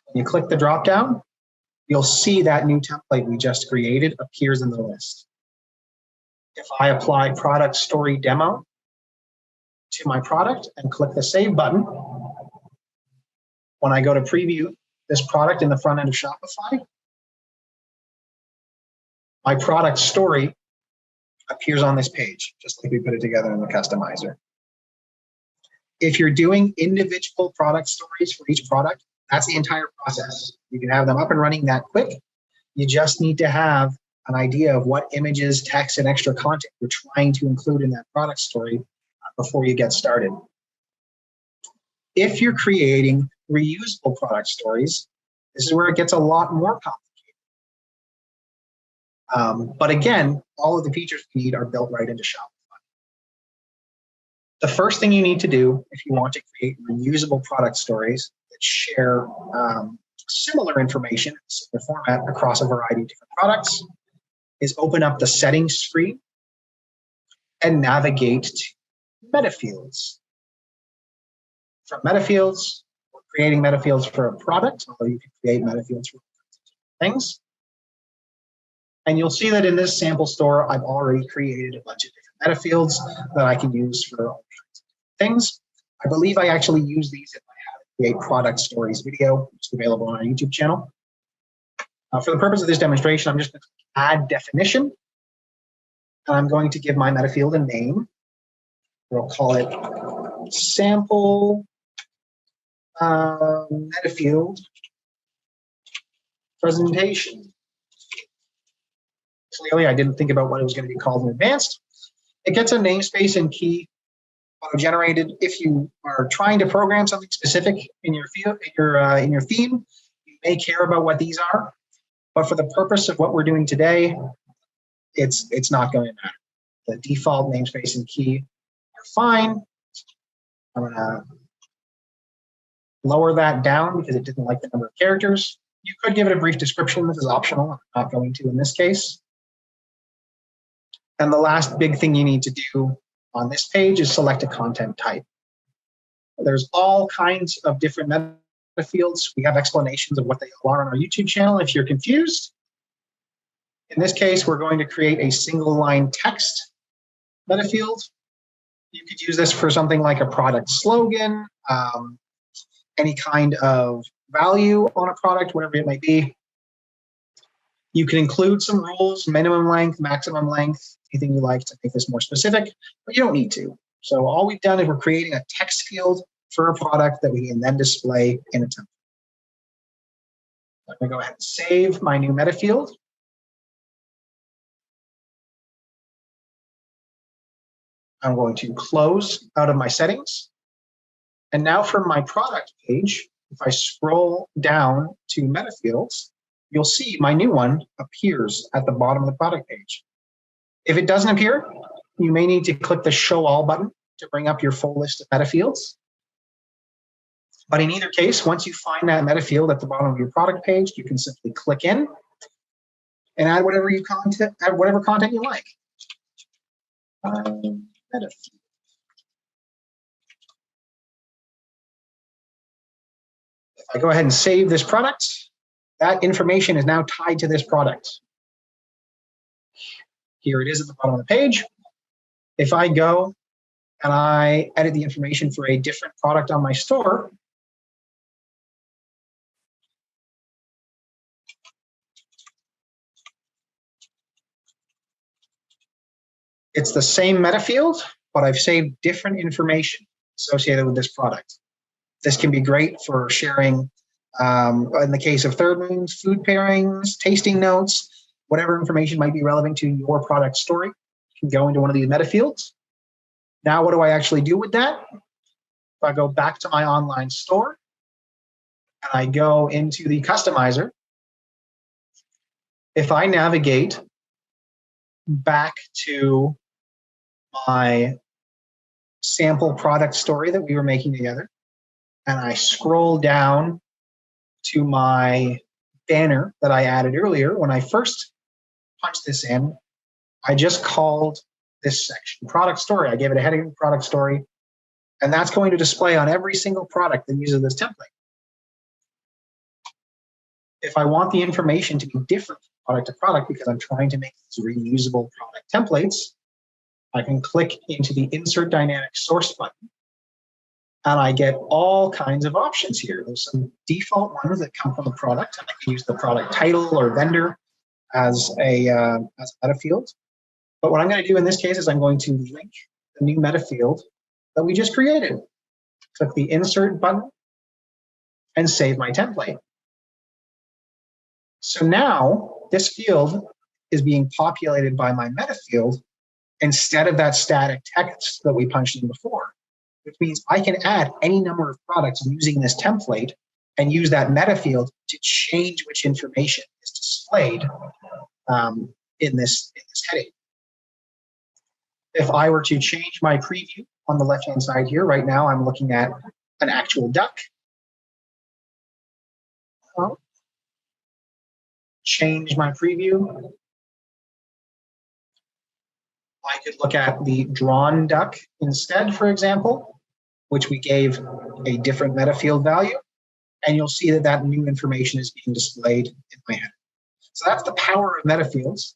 When you click the drop down, you'll see that new template we just created appears in the list. If I apply product story demo to my product and click the save button, when I go to preview this product in the front end of Shopify, my product story appears on this page, just like we put it together in the customizer. If you're doing individual product stories for each product, that's the entire process. You can have them up and running that quick. You just need to have an idea of what images, text, and extra content you're trying to include in that product story before you get started. If you're creating reusable product stories, this is where it gets a lot more complicated. But again, all of the features you need are built right into Shopify. The first thing you need to do if you want to create reusable product stories that share similar information in a similar format across a variety of different products is open up the settings screen and navigate to metafields. From metafields, we're creating metafields for a product, although you can create metafields for things. And you'll see that in this sample store, I've already created a bunch of different metafields that I can use for all kinds of things. I believe I actually use these in my How to Create Product Stories video, which is available on our YouTube channel. For the purpose of this demonstration, I'm just going to add definition. And I'm going to give my metafield a name. We'll call it sample metafield presentation. Clearly, I didn't think about what it was going to be called in advance. It gets a namespace and key auto-generated. If you are trying to program something specific in your field, in your theme, you may care about what these are. But for the purpose of what we're doing today, it's not going to matter. The default namespace and key are fine. I'm going to lower that down because it didn't like the number of characters. You could give it a brief description. This is optional. I'm not going to in this case. And the last big thing you need to do on this page is select a content type. There's all kinds of different meta fields. We have explanations of what they are on our YouTube channel if you're confused. In this case, we're going to create a single line text meta field. You could use this for something like a product slogan, any kind of value on a product, whatever it might be. You can include some rules, minimum length, maximum length, anything you like to make this more specific, but you don't need to. So all we've done is we're creating a text field for a product that we can then display in a template. I'm going to go ahead and save my new meta field. I'm going to close out of my settings. And now for my product page, if I scroll down to meta fields, you'll see my new one appears at the bottom of the product page. If it doesn't appear, you may need to click the Show All button to bring up your full list of meta fields. But in either case, once you find that meta field at the bottom of your product page, you can simply click in and add whatever content you like. Meta field. If I go ahead and save this product, that information is now tied to this product. Here it is at the bottom of the page. If I go and I edit the information for a different product on my store, it's the same meta field, but I've saved different information associated with this product. This can be great for sharing, in the case of third moons, food pairings, tasting notes, whatever information might be relevant to your product story. You can go into one of these meta fields. Now, what do I actually do with that? If I go back to my online store and I go into the customizer, if I navigate back to my sample product story that we were making together, and I scroll down to my banner that I added earlier, when I first punched this in, I just called this section product story. I gave it a heading, product story, and that's going to display on every single product that uses this template. If I want the information to be different product to product because I'm trying to make these reusable product templates, I can click into the Insert Dynamic Source button, and I get all kinds of options here. There's some default ones that come from the product. I can use the product title or vendor as a meta field. But what I'm going to do in this case is I'm going to link the new meta field that we just created. Click the Insert button and save my template. So now this field is being populated by my meta field instead of that static text that we punched in before, which means I can add any number of products using this template and use that meta field to change which information is displayed in this heading. If I were to change my preview on the left-hand side here, right now I'm looking at an actual duck. Change my preview. I could look at the drawn duck instead, for example, which we gave a different meta field value, and you'll see that that new information is being displayed in my header. So that's the power of meta fields,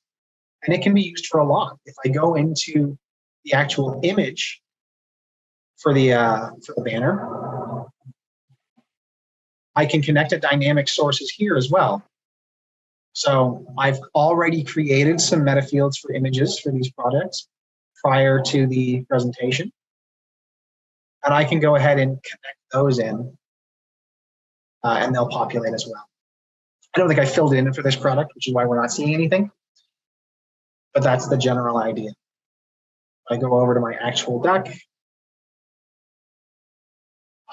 and it can be used for a lot. If I go into the actual image for the banner, I can connect to dynamic sources here as well. So I've already created some meta fields for images for these projects prior to the presentation. And I can go ahead and connect those in, and they'll populate as well. I don't think I filled it in for this product, which is why we're not seeing anything. But that's the general idea. I go over to my actual duck.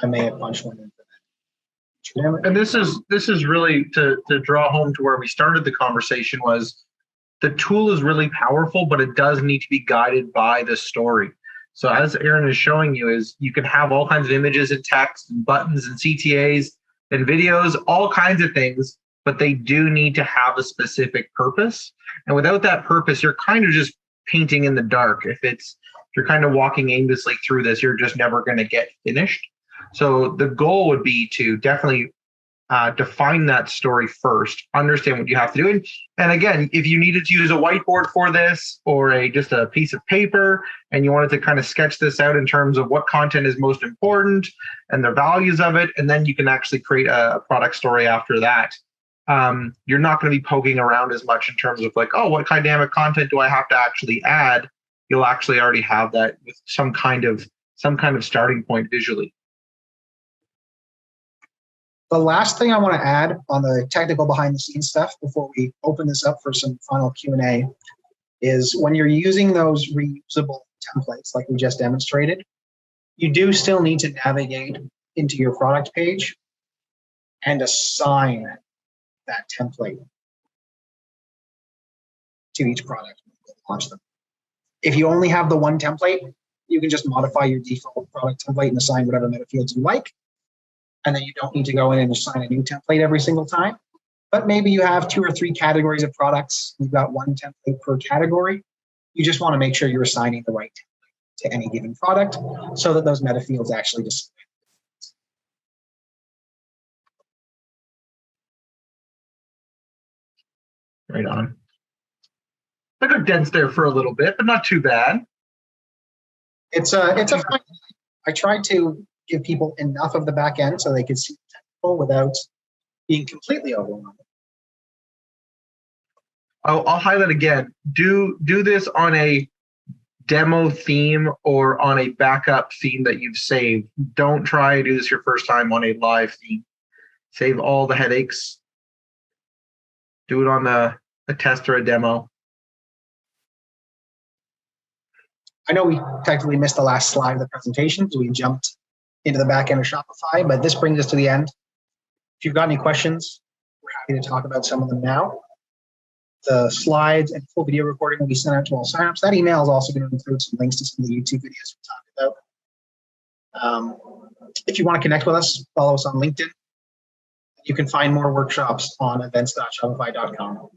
I may have punched one in for that. And this is really to draw home to where we started the conversation was the tool is really powerful, but it does need to be guided by the story. So as Aaron is showing you is you can have all kinds of images and text and buttons and CTAs and videos, all kinds of things, but they do need to have a specific purpose. And without that purpose, you're kind of just painting in the dark. If you're kind of walking aimlessly through this, you're just never going to get finished. So the goal would be to definitely define that story first, understand what you have to do. And again, if you needed to use a whiteboard for this or just a piece of paper and you wanted to kind of sketch this out in terms of what content is most important and the values of it, and then you can actually create a product story after that. You're not going to be poking around as much in terms of like, oh, what dynamic content do I have to actually add? You'll actually already have that with some kind of starting point visually. The last thing I want to add on the technical behind the scenes stuff before we open this up for some final Q&A is when you're using those reusable templates like we just demonstrated, you do still need to navigate into your product page and assign that template to each product when you launch them. If you only have the one template, you can just modify your default product template and assign whatever meta fields you like. And then you don't need to go in and assign a new template every single time. But maybe you have 2 or 3 categories of products. You've got one template per category. You just want to make sure you're assigning the right template to any given product so that those meta fields actually display. Right on. I got dense there for a little bit, but not too bad. It's a fun. I tried to give people enough of the back end so they could see the technical without being completely overwhelmed. I'll highlight again. Do this on a demo theme or on a backup theme that you've saved. Don't try to do this your first time on a live theme. Save all the headaches. Do it on a test or a demo. I know we technically missed the last slide of the presentation because we jumped into the back end of Shopify, but this brings us to the end. If you've got any questions, we're happy to talk about some of them now. The slides and full video recording will be sent out to all signups. That email is also going to include some links to some of the YouTube videos we talked about. If you want to connect with us, follow us on LinkedIn. You can find more workshops on events.shopify.com.